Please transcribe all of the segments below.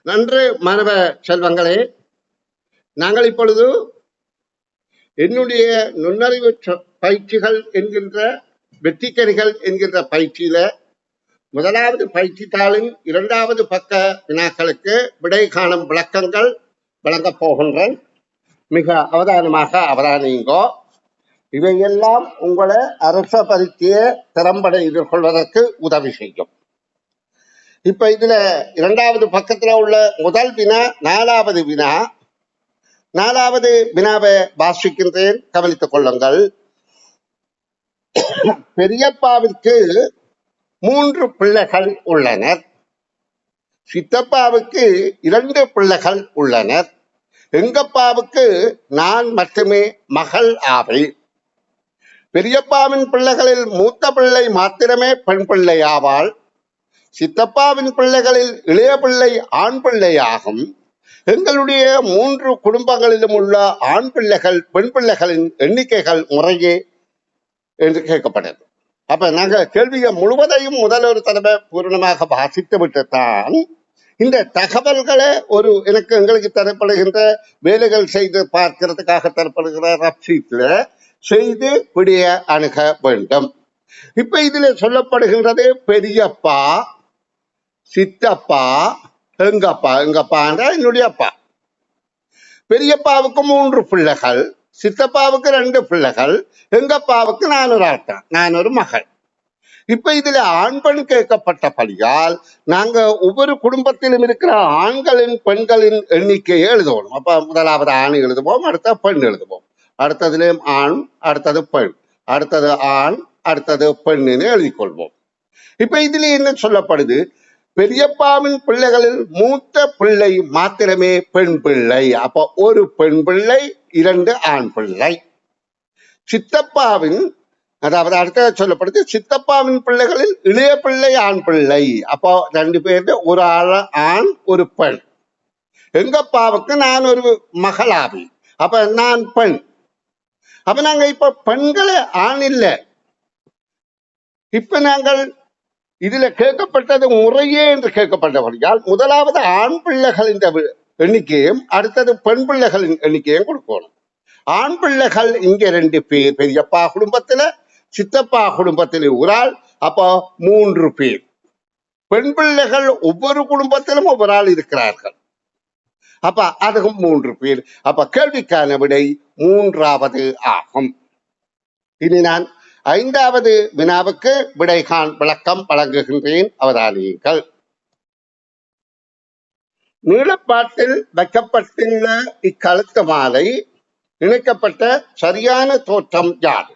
நன்று மாணவ செல்வங்களே, நாங்கள் இப்பொழுது என்னுடைய நுண்ணறிவு பயிற்சிகள் என்கின்ற வெற்றிக்கணிகள் என்கின்ற பயிற்சியில முதலாவது பயிற்சி தாளின் 2வது பக்க வினாக்களுக்கு விடை காணும் விளக்கங்கள் வழங்கப் போகின்றேன். மிக அவதானியுங்கோ. இவையெல்லாம் உங்களை அரச பரீட்சையை திறம்பட எதிர்கொள்வதற்கு உதவி செய்யும். இப்ப இதுல 2வது பக்கத்துல உள்ள முதல் வினா 4வது வினா. 4வது வினாவை வாசிக்கின்றேன், கவனித்துக் கொள்ளுங்கள். பெரியப்பாவிற்கு 3 பிள்ளைகள் உள்ளனர். சித்தப்பாவுக்கு 2 பிள்ளைகள் உள்ளனர். எங்கப்பாவுக்கு நான் மட்டுமே மகள் ஆவை. பெரியப்பாவின் பிள்ளைகளில் மூத்த பிள்ளை மாத்திரமே பெண் பிள்ளை ஆவாள். சித்தப்பாவின் பிள்ளைகளில் இளைய பிள்ளை ஆண் பிள்ளை ஆகும். எங்களுடைய 3 குடும்பங்களிலும் உள்ள ஆண் பிள்ளைகள் பெண் பிள்ளைகளின் எண்ணிக்கைகள் முறையே என்று கேட்கப்பட்டது. அப்ப நாங்க கேள்வியை முழுவதையும் முதல் தடவை பூரணமாக வாசித்து விட்டுத்தான் இந்த தகவல்களை எங்களுக்கு தரப்படுகின்ற வேலைகள் செய்து பார்க்கிறதுக்காக தரப்படுகிற ரப்ஷீட்ல செய்து விடிய அணுக வேண்டும். இப்ப இதுல சொல்லப்படுகின்றது பெரியப்பா, சித்தப்பா, எங்கப்பான்ற என்னுடைய அப்பா. பெரியப்பாவுக்கு 3 பிள்ளைகள், சித்தப்பாவுக்கு 2 பிள்ளைகள், எங்கப்பாவுக்கு நான் ஒரு மகள். இப்ப இதுல ஆண் பெண் கேட்கப்பட்டபடியால் நாங்க ஒவ்வொரு குடும்பத்திலும் இருக்கிற ஆண்களின் பெண்களின் எண்ணிக்கையை எழுதுவோம். அப்ப முதலாவது ஆண் எழுதுவோம், அடுத்த பெண் எழுதுவோம். அடுத்ததுலேயும் ஆண், அடுத்தது பெண், அடுத்தது ஆண், அடுத்தது பெண்ணுன்னு எழுதி கொள்வோம். இப்ப இதுல என்ன சொல்லப்படுது? பெரியப்பாவின் பிள்ளைகளில் மூத்த பிள்ளை மாத்திரமே பெண் பிள்ளை. அப்ப ஒரு பெண் பிள்ளை, 2 ஆண் பிள்ளை. சித்தப்பாவின் அதாவது அடுத்த சொல்லப்படுது, சித்தப்பாவின் பிள்ளைகளில் இளைய பிள்ளை ஆண் பிள்ளை. அப்போ 2 பேரு, ஒரு ஆண் ஒரு பெண். எங்கப்பாவுக்கு நான் ஒரு மகளாவி, அப்ப நான் பெண். அப்ப நாங்க இப்ப பெண்களை ஆண் இல்லை. இப்ப நாங்கள் இதுல கேட்கப்பட்டது முறையே என்று கேட்கப்பட்டபடியால் முதலாவது ஆண் பிள்ளைகளின் எண்ணிக்கையும் அடுத்தது பெண் பிள்ளைகளின் எண்ணிக்கையும் கொடுக்கணும். ஆண் பிள்ளைகள் இங்க 2 பேர் பெரியப்பா குடும்பத்துல, சித்தப்பா குடும்பத்தில் ஒரு ஆள், அப்போ 3 பேர். பெண் பிள்ளைகள் ஒவ்வொரு குடும்பத்திலும் ஒவ்வொரு ஆள் இருக்கிறார்கள். அப்ப அதுக்கும் 3 பேர். அப்ப கேள்விக்கான விடை 3வது ஆகும். இனி நான் 5வது வினாவுக்கு விடைகாண் விளக்கம் வழங்குகின்றேன், அவதானியுங்கள். நீளப்பாட்டில் வைக்கப்பட்டுள்ள இக்கழுத்து மாலை இணைக்கப்பட்ட சரியான தோற்றம் யாது?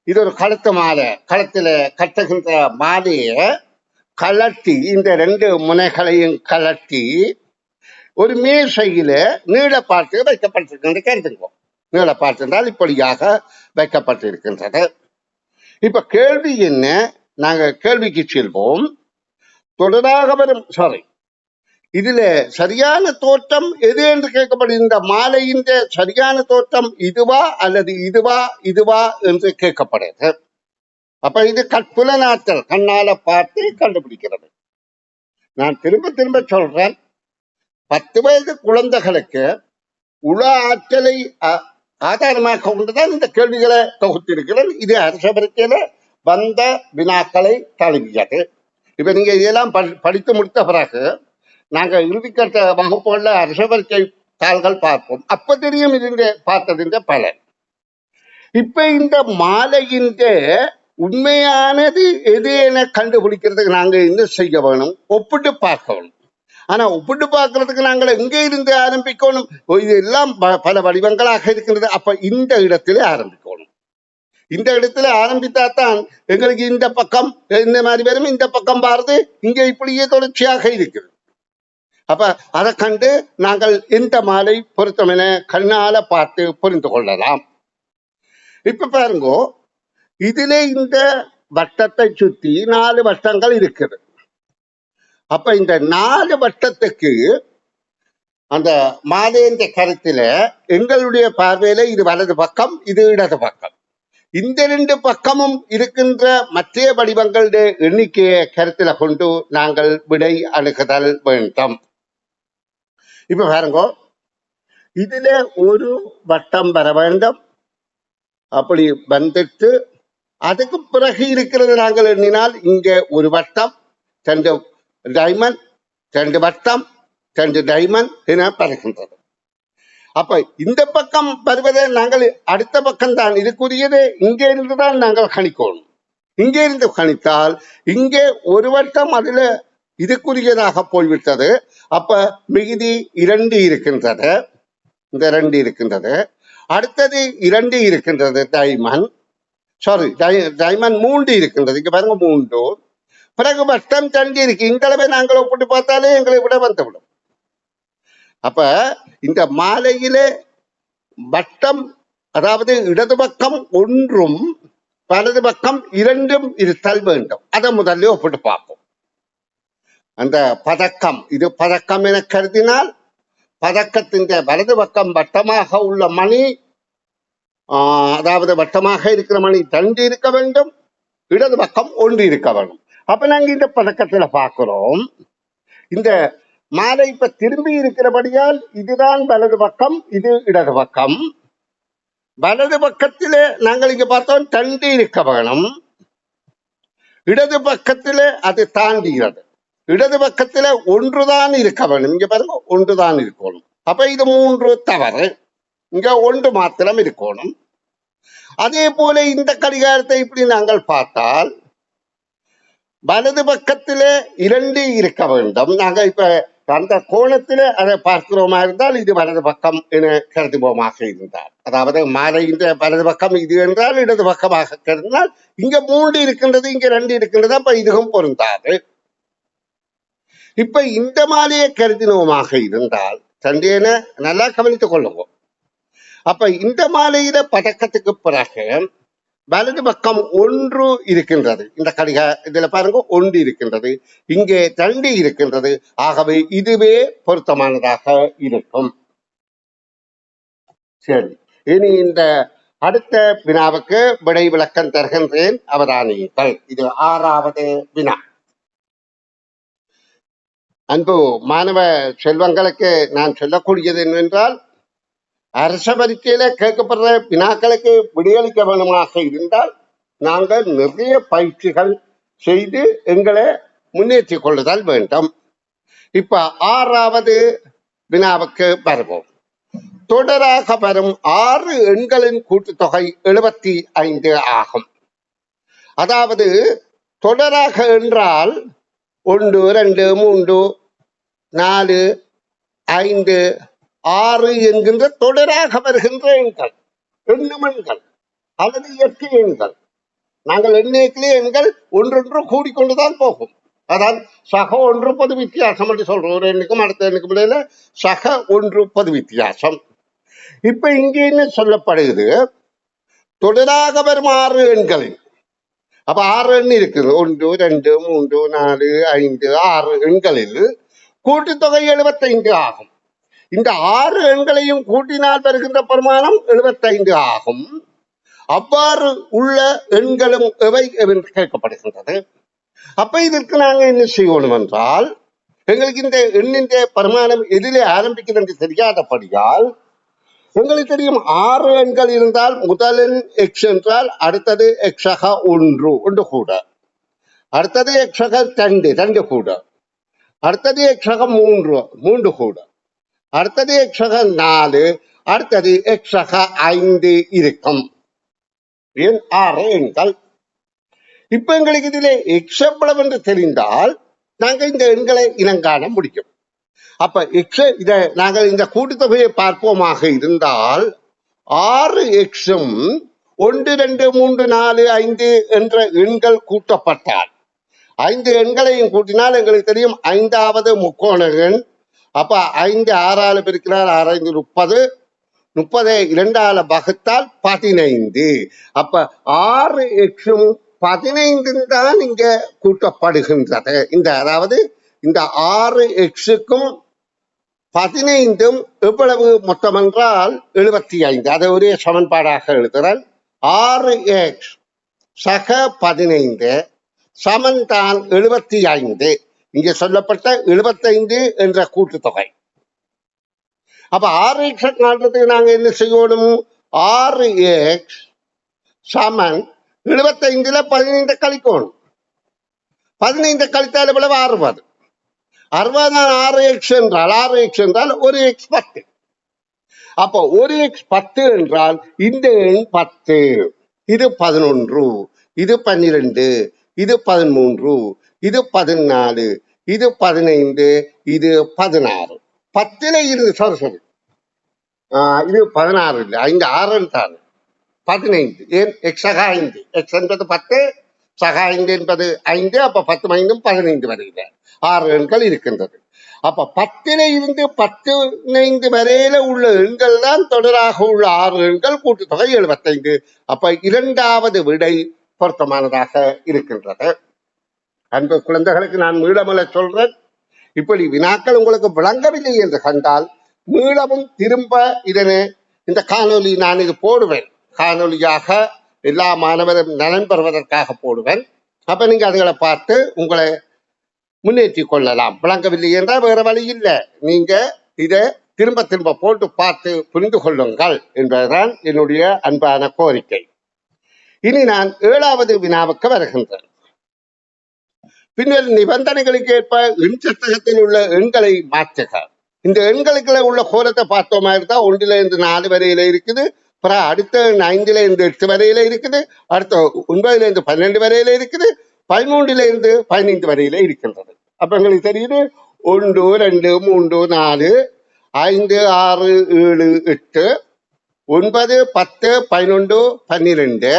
இது ஒரு கழுத்து மாலை. கழுத்துல கட்டுகின்ற மாலைய கலட்டி, இந்த 2 முனைகளையும் கலட்டி ஒரு மேசையில நீளப்பாட்டு வைக்கப்பட்டிருக்கின்ற கருதுங்க. நீளப்பாட்டு என்றால் இப்படியாக வைக்கப்பட்டிருக்கின்றது. இப்ப கேள்வி என்ன? நாங்க கேள்விக்கு செல்வோம். தொடராக வரும் இதுல சரியான தோற்றம் எது என்று கேட்கப்படும். இந்த மாலையின் சரியான தோற்றம் இதுவா அல்லது இதுவா என்று கேட்கப்படுது. அப்ப இது கற்புலனாற்றல், கண்ணால பார்த்து கண்டுபிடிக்கிறது. நான் திரும்ப சொல்றேன், 10 வயது குழந்தைகளுக்கு உள ஆற்றலை ஆதாரமாக கொண்டுதான் இந்த கேள்விகளை தொகுத்திருக்கிறேன். இது அரச பரீட்சையில வந்த வினாக்களை தழுவியது. இப்ப நீங்க இதெல்லாம் படித்து முடித்த பிறகு நாங்க இறுதிக்கட்ட வகுப்புகள்ல அரச பரீட்சை தாள்கள் பார்ப்போம். அப்ப தெரியும் பார்த்ததின் பலன். இப்ப இந்த மாலையின் உண்மையானது எது என கண்டுபிடிக்கிறதுக்கு நாங்க என்ன செய்ய வேணும்? ஒப்பிட்டு பார்க்கணும். ஆனா ஒப்பிட்டு பார்க்கறதுக்கு நாங்கள் எங்கே இருந்து ஆரம்பிக்கணும்? இது எல்லாம் பல வடிவங்களாக இருக்கின்றது. அப்ப இந்த இடத்துல ஆரம்பிக்கணும். இந்த இடத்துல ஆரம்பித்தாத்தான் எங்களுக்கு இந்த பக்கம் இந்த மாதிரி வரும், இந்த பக்கம் பாருது இங்க இப்படியே தொடர்ச்சியாக இருக்குது. அப்ப அதை கண்டு நாங்கள் இந்த மாலை பொருத்தம் என கண்ணால பார்த்து புரிந்து கொள்ளலாம். இப்ப பாருங்க, இதுல இந்த வட்டத்தை சுத்தி 4 வட்டங்கள் இருக்குது. அப்ப இந்த 4 வட்டத்துக்கு அந்த மாலையின் கருத்துல எங்களுடைய பார்வையில இது வலது பக்கம், இது இடது பக்கம். இந்த ரெண்டு பக்கமும் இருக்கின்ற மற்ற வடிவங்களுடைய எண்ணிக்கையை கருத்துல கொண்டு நாங்கள் விடை அணுகுதல் வேண்டும். இப்ப பாருங்க, இதுல ஒரு வட்டம் வர வேண்டும். அப்படி வந்துட்டு அதுக்கு பிறகு இருக்கிறது நாங்கள் எண்ணினால் இங்க ஒரு வட்டம், 2 டைமண்ட், 2 வட்டம், 2 டைமண்ட் என வருகின்றது. அப்ப இந்த பக்கம் வருவதை நாங்கள் அடுத்த பக்கம் தான் இதுக்குரியது இங்கே இருந்துதான் நாங்கள் கணிக்கணும். இங்கே இருந்து கணித்தால் இங்கே ஒரு வட்டம் அதுல இதுக்குரியதாக போய்விட்டது. அப்ப மிகுதி 2 இருக்கின்றது, இந்த 2 இருக்கின்றது. அடுத்தது 2 இருக்கின்றது டைமண்ட், சாரி டைமண்ட் 3 இருக்கின்றது. இங்க பாருங்க 3. பிறகு வட்டம் 2 இருக்கு. இங்களவை நாங்கள் ஒப்பிட்டு பார்த்தாலே எங்களை விட வந்துவிடும். அப்ப இந்த மாலையில வட்டம், அதாவது இடது பக்கம் 1ம் வலது பக்கம் 2ம் இருத்தல் வேண்டும். அதை முதல்ல ஒப்பிட்டு பார்ப்போம். அந்த பதக்கம், இது பதக்கம் என கருதினால் பதக்கத்தின் வலது பக்கம் வட்டமாக உள்ள மணி, அதாவது வட்டமாக இருக்கிற மணி 2 இருக்க வேண்டும், இடது பக்கம் 1 இருக்க வேண்டும். அப்ப நாங்க இந்த பதக்கத்துல பார்க்கிறோம், இந்த மாலை இப்ப திரும்பி இருக்கிறபடியால் இதுதான் வலது பக்கம், இது இடது பக்கம். வலது பக்கத்திலே நாங்கள் இங்க பார்த்தோம் 2 இருக்க வேணும், இடது பக்கத்திலே அது தாண்டுகிறது. இடது பக்கத்திலே 1 தான் இருக்க வேணும். இங்க பாருங்க 1 தான் இருக்கணும். அப்ப இது 3 தவறு, இங்க 1 மாத்திரம் இருக்கணும். அதே போல இந்த கடிகாரத்தை இப்படி நாங்கள் பார்த்தால் வலது பக்கத்திலே 2 இருக்க வேண்டும். நாங்க இப்ப அந்த கோணத்திலே அதை பார்க்கிறோமா இருந்தால் இது வலது பக்கம் என கருதுவோமாக இருந்தால், அதாவது மாலை இந்த வலது பக்கம் இது என்றால் இடது பக்கமாக கருதினால் இங்க 3 இருக்கின்றது, இங்க 2 இருக்கின்றது. அப்ப இதுவும் பொருந்தாது. இப்ப இந்த மாலையை கருதினோமாக இருந்தால் சண்டேன நல்லா கவனித்துக் கொள்ளுவோம். அப்ப இந்த மாலையில பதக்கத்துக்கு பிறகு வலது பக்கம் 1 இருக்கின்றது. இந்த இதுல பாருங்க 1 இருக்கின்றது, இங்கே 2 இருக்கின்றது. ஆகவே இதுவே பொருத்தமானதாக இருக்கும். சரி, இனி இந்த அடுத்த வினாவுக்கு விடை விளக்கம் தருகின்றேன், அவதானியுங்கள். இது 6வது வினா. அன்பு மாணவ செல்வங்களுக்கு நான் சொல்லக்கூடியது என்னவென்றால், அரச பரீட்சையில கேட்கப்படுற வினாக்களுக்கு விடையளிக்க வேணுமாக இருந்தால் நாங்கள் நிறைய பயிற்சிகள் செய்து எங்களை முன்னேற்றிக் கொள்ளுதல் வேண்டும். இப்ப 6வது வினாவுக்கு வருவோம். தொடராக வரும் 6 எண்களின் கூட்டுத்தொகை 75 ஆகும். அதாவது தொடராக என்றால் 1, 2, 3, 4, 5, 6 என்கின்ற தொடராக வருகின்ற எண்கள், எண்ணும் எண்கள் அல்லது இயற்கை எண்கள். நாங்கள் எண்ணிக்கையிலே எண்கள் ஒன்றொன்று கூடிக்கொண்டுதான் போகும். அதான் சக 1 பொது வித்தியாசம் என்று சொல்றோம். ஒரு எண்ணுக்கும் அடுத்த எண்ணுக்கும் இடையில சக 1 பொது வித்தியாசம். இப்ப இங்கே என்ன சொல்லப்படுகிறது, தொடராக வரும் 6 எண்களின், அப்ப 6 எண் இருக்குது, 1, 2, 3, 4, 5, 6 எண்களில் கூட்டுத்தொகை 75 ஆகும். இந்த 6 எண்களையும் கூட்டினால் வருகின்ற பெருமானம் 75 ஆகும். அவ்வாறு உள்ள எண்களும் எவை என்று கேட்கப்படுகின்றது. அப்ப இதற்கு நாங்க என்ன செய்யணும் என்றால், எங்களுக்கு இந்த எண்ணின் பெருமானம் எதிலே ஆரம்பிக்கிறது என்று தெரியாதபடியால் உங்களுக்கு தெரியும் 6 எண்கள் இருந்தால் முதல் எண் எக்ஸ் என்றால் அடுத்தது எக்ஸக 1 கூட, அடுத்தது எக்ஸக 2 கூட, அடுத்தது எக்ஸக 3 கூட, அடுத்தது எக்ஸக 4, அடுத்தது எக்ஸக 5 இருக்கும். 6 எண்கள். இப்ப எங்களுக்கு இதிலே எக்ஸ் எவ்வளவு என்று தெரிந்தால் நாங்கள் இந்த எண்களை இனங்காண முடியும். அப்ப எக்ஸ் இதை நாங்கள் இந்த கூட்டுத்தொகையை பார்ப்போமாக இருந்தால் 6 எக்ஸும் 1, 2, 3, 4, 5 என்ற எண்கள் கூட்டப்பட்டால் 5 எண்களையும் கூட்டினால் எங்களுக்கு தெரியும் 5வது முக்கோண எண். அப்ப 5 6ஆல பெருக்கிறார், 6 5 30, 30 2ஆல வகுத்தால் 15. அப்ப 6 எக்ஸும் 15 தான் இங்க கூட்டப்படுகின்றது. இந்த அதாவது இந்த 6 எக்ஸுக்கும் 15ம் எவ்வளவு மொத்தம் என்றால் 75. அதை ஒரே சமன்பாடாக எழுதுறேன். 6x சக 15 சமன்தான் 75. இங்கே சொல்லப்பட்ட 75 என்ற கூட்டுத்தொகை. அப்ப 6x காட்டுறதுக்கு நாங்க என்ன செய்யணும்? 6x சமன் 75ல 15 கழிக்கணும். 15 கழித்தால் எவ்வளவு? 60. 60 6x என்றால் 6x என்றால் ஒரு எக்ஸ் 10. அப்போ ஒரு எக்ஸ் 10 என்றால் இந்த எண் 10, இது 11, இது 12, இது 13, இது 14, இது 15, இது 16. 10ல இருந்து சரி இது 16 இல்லை, 5 6 என்றால் 15. ஏன்? எக்ஸ் சக 5, எக்ஸ் என்பது 10, சக 5 என்பது 5. அப்ப 10 5 15 வரையில 6 எண்கள் இருக்கின்றது. அப்ப 10ல இருந்து 15 வரையில உள்ள எண்கள் தான் தொடராக உள்ள 6 எண்கள், கூட்டுத்தொகை 75. அப்ப இரண்டாவது விடை பொருத்தமானதாக இருக்கின்றது. அன்பு குழந்தைகளுக்கு நான் மீளமல சொல்றேன். இப்படி வினாக்கள் உங்களுக்கு விளங்கவில்லை என்று கண்டால் மீளவும் திரும்ப இதனை இந்த காணொலி நான் இது போடுவேன். காணொலியாக எல்லா மாணவரும் நலன் பெறுவதற்காக போடுவேன். அப்ப நீங்க அதுகளை பார்த்து உங்களை முன்னேற்றி கொள்ளலாம். விளங்கவில்லை என்றால் வேற வழி இல்லை, நீங்க இதை திரும்ப திரும்ப போட்டு பார்த்து புரிந்து கொள்ளுங்கள் என்பதுதான் என்னுடைய அன்பான கோரிக்கை. இனி நான் 7வது வினாவுக்கு வருகின்றேன். பின்னர் நிபந்தனைகளுக்கு ஏற்ப எண் சட்டகத்தில் உள்ள எண்களை மாற்றுக. இந்த எண்களுக்குள்ள உள்ள கோலத்தை பார்த்தோமா இருந்தா 1ல இருந்து 4 வரையில இருக்குது, அப்புறம் அடுத்த 5ல இருந்து 8 வரையில இருக்குது, அடுத்த 9ல இருந்து 12 வரையில இருக்குது, 13ல இருந்து 15 வரையில இருக்கின்றது. அப்ப எங்களுக்கு தெரியுது 1 2 3 4 5 6 7 8 9 10 11 12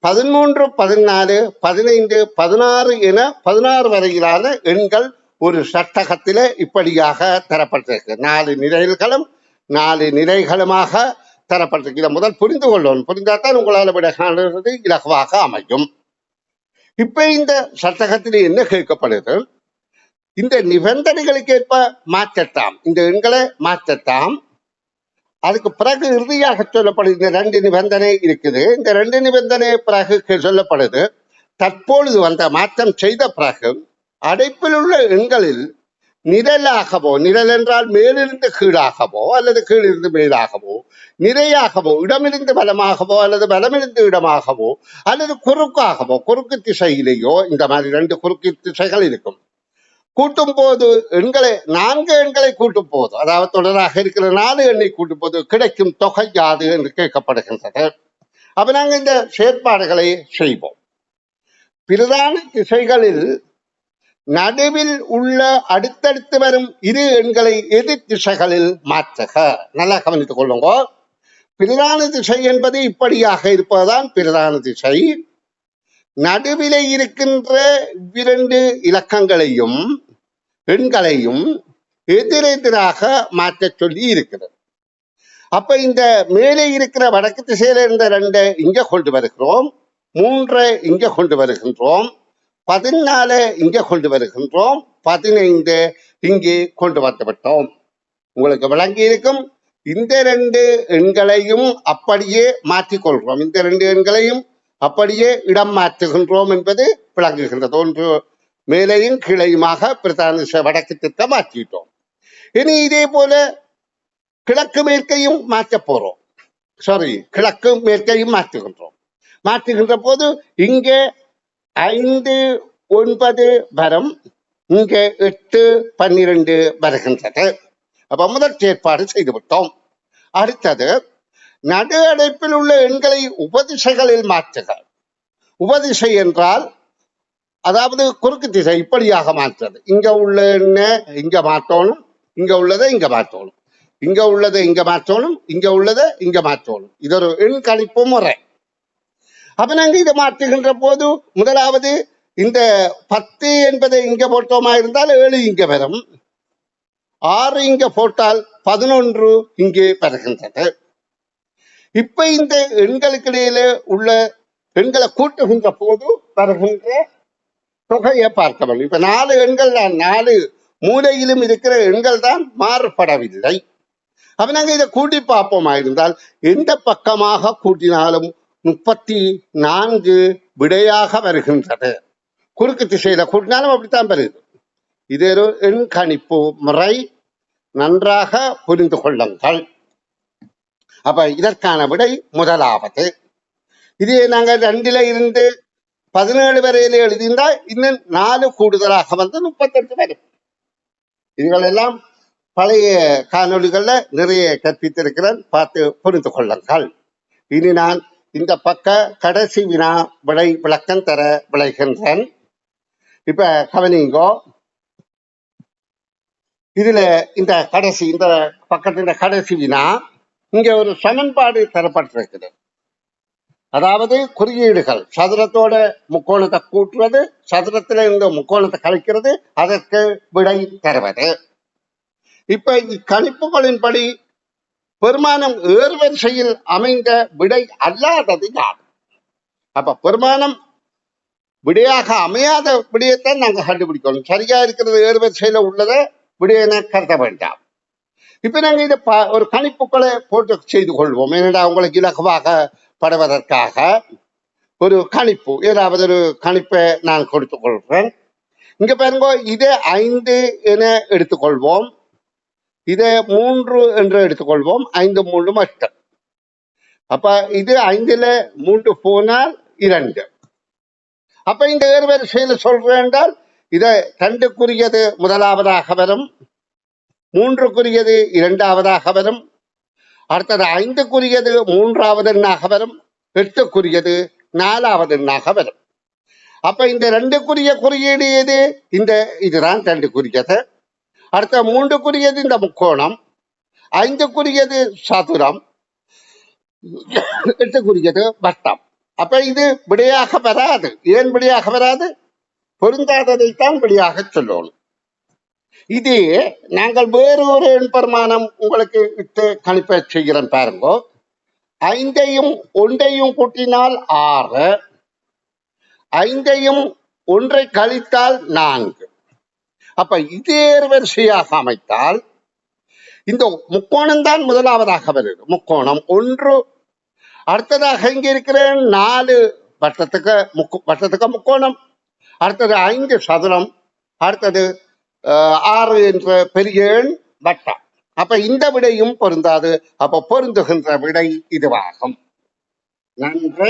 13 14 15 16 என 16 வரையிலான எண்கள் ஒரு சட்டகத்தில இப்படியாக தரப்பட்டிருக்கு. 4 நிலைகளும் 4 நிலைகளுமாக தரப்பட்டிருக்கு. இதை முதல் புரிந்து கொள்ளணும். புரிந்தால்தான் உங்களால் விட காணுறது இலகுவாக அமையும். இப்ப இந்த சட்டகத்தில் என்ன கேட்கப்படுது? இந்த நிபந்தனைகளுக்கு ஏற்ப மாற்றத்தாம், இந்த எண்களை மாற்றத்தாம். அதுக்கு பிறகு இறுதியாக சொல்லப்படுது இந்த 2 நிபந்தனை இருக்குது. இந்த 2 நிபந்தனை பிறகு சொல்லப்படுது, தற்பொழுது வந்த மாற்றம் செய்த பிறகு அடைப்பில் உள்ள எண்களில் நிரலாகவோ, நிரல் என்றால் மேலிருந்து கீழாகவோ அல்லது கீழிருந்து மேலாகவோ, நிறையாகவோ, இடமிருந்து பலமாகவோ அல்லது பலமிருந்து இடமாகவோ அல்லது குறுக்காகவோ, குறுக்கு திசையிலேயோ, இந்த மாதிரி 2 குறுக்கு திசைகள் இருக்கும். கூட்டும் போது எண்களை 4 எண்களை கூட்டும் போது, அதாவது தொடராக இருக்கிற 4 எண்ணை கூட்டும் போது கிடைக்கும் தொகை யாது என்று கேட்கப்படுகின்றது. அப்ப நாங்க இந்த செயற்பாடுகளை செய்வோம். பிரதான திசைகளில் நடுவில் உள்ள அடுத்தடுத்து வரும் இரு எண்களை எதிர் திசைகளில் மாற்றுக. நல்லா கவனித்துக் கொள்ளுங்க. பிரதான திசை என்பது இப்படியாக இருப்பதுதான் பிரதான திசை. நடுவிலே இருக்கின்ற 2 இலக்கங்களையும் எண்களையும் எதிரெதிராக மாற்ற சொல்லி இருக்கிறது. அப்ப இந்த மேலே இருக்கிற வடக்கு திசையில இருந்த 2 இங்க கொண்டு வருகிறோம், 3 இங்க கொண்டு வருகின்றோம், 14 இங்க கொண்டு வருகின்றோம், 15 இங்கே கொண்டு வந்துவிட்டோம். உங்களுக்கு விளங்கி இருக்கும். இந்த 2 எண்களையும் அப்படியே மாற்றிக்கொள்கிறோம், இந்த 2 எண்களையும் அப்படியே இடம் மாற்றுகின்றோம் என்பது விளங்குகின்றது. ஒன்று மேலையும் கீழையுமாக பிரதான வடக்கு திட்டம் மாற்றிட்டோம். இனி இதே போல கிழக்கு மேற்கையும் மாற்ற போறோம். கிழக்கு மேற்கையும் மாற்றுகின்றோம். மாற்றுகின்ற போது இங்கே 5 9 வரும், இங்க 8 12 வருகின்றது. அப்ப முதல் செயற்பாடு செய்துவிட்டோம். அடுத்தது நடு அடைப்பில் உள்ள எண்களை உபதிசைகளில் மாற்றுக. உபதிசை என்றால் அதாவது குறுக்கு திசை இப்படியாக மாற்றுறது. இங்க உள்ள எண்ணை இங்க மாற்றணும், இங்க உள்ளதை இங்க மாற்றணும், இங்க உள்ளதை இங்க மாற்றணும், இங்க உள்ளதை இங்க மாற்றணும். இது ஒரு எண் கணிப்பு முறை. அப்ப நாங்க இதை மாற்றுகின்ற போது முதலாவது இந்த 10 என்பதை இங்க போட்டோமா இருந்தால் 7 இங்க வரும், 6 இங்க போட்டால் 11 இங்கே வருகின்றது. இப்ப இந்த எண்களுக்கு இடையில உள்ள எண்களை கூட்டுகின்ற போது வருகின்ற தொகையை பார்க்க வேண்டும். இப்ப 4 எண்கள் தான், 4 மூலையிலும் இருக்கிற எண்கள் தான் மாறுபடவில்லை. அப்ப நாங்க இதை கூட்டி பார்ப்போமா இருந்தால் எந்த பக்கமாக கூட்டினாலும் 34 விடையாக வருகின்றது. குறுக்கு திசையில கூட்டினாலும் அப்படித்தான் வருது. இது ஒரு எண் கணிப்பு முறை, நன்றாக புரிந்து கொள்ளுங்கள். அப்ப இதற்கான விடை முதலாவது. இதே நாங்கள் 2ல இருந்து 17 வரையில எழுதியிருந்தால் இன்னும் 4 கூடுதலாக வந்து 38 வரும். இதுகளெல்லாம் பழைய காணொளிகள்ல நிறைய கற்பித்திருக்கிறேன், பார்த்து புரிந்து கொள்ளுங்கள். இனி நான் இந்த பக்க கடைசி வினா விடை விளக்கம் தர விளைகின்றேன். இப்ப கவனிங்கோ. இதுல இந்த பக்கத்தின் கடைசி வினா, இங்க ஒரு சமன்பாடு தரப்பட்டிருக்குது. அதாவது குறியீடுகள் சதுரத்தோட முக்கோணத்தை கூட்டுறது, சதுரத்துல இருந்து முக்கோணத்தை கழிக்கிறது, அதற்கு விடை தருவது. இப்ப இக்கணிப்புகளின்படி பெருமானம் ஏர்வரிசையில் அமைந்த விடை அல்லாதது யார்? அப்ப பெருமானம் விடையாக அமையாத விடயத்தான் நாங்க கண்டுபிடிக்கணும். சரியா இருக்கிறது ஏர்வரிசையில உள்ளதை விடையென கருத வேண்டாம். இப்ப நாங்க இதை ஒரு கணிப்புகளை போட்டு செய்து கொள்வோம். ஏனென்றா உங்களுக்கு இலகுவாக படுவதற்காக ஒரு கணிப்பு, ஏதாவது ஒரு கணிப்பை நான் கொடுத்துக் கொள்கிறேன். இங்க பாருங்க, இதை 5 என எடுத்துக்கொள்வோம், இதை 3 என்று எடுத்துக்கொள்வோம். 5 3 மட்டும். அப்ப இது 5ல 3 போனால் 2. அப்ப இந்த ஏர்வரிசையில சொல்றேன் என்றால் இதை 2க்குரியது முதலாவதாக வரும், 3க்குரியது இரண்டாவதாக வரும், அடுத்தது 5க்குரியது 3வது எண்ணாக வரும், 8க்குரியது 4வது எண்ணாக வரும். அப்ப இந்த 2க்குரிய குறியீடு எது? இதுதான் 2க்குரியது. அடுத்த 3க்குரியது இந்த முக்கோணம், 5க்குரியது சதுரம், 8க்குரியது வட்டம். அப்ப இது விடையாக வராது. ஏன் விடையாக வராது? பொருந்தாததைத்தான் விடையாக சொல்லணும். இது நாங்கள் வேறு ஒரு எண் பெருமானம் உங்களுக்கு இட்டு கணிப்பை செய்கிறேன் பாருங்க. 5ஐயும் 1ஐயும் கூட்டினால் 6, 5ஐயும் 1ஐ கழித்தால் 4. அப்ப இதே வரிசையாக அமைத்தால் இந்த முக்கோணம் தான் முதலாவதாக வருது. முக்கோணம் 1. அடுத்ததாக இங்க இருக்கிற 4 வட்டத்துக்கு முக்கோணம், அடுத்தது 5 சதுரம், அடுத்தது 6 என்ற பெரிய எண் வட்டம். அப்ப இந்த விடையும் பொருந்தாது. அப்ப பொருந்துகின்ற விடை இதுவாகும். நன்று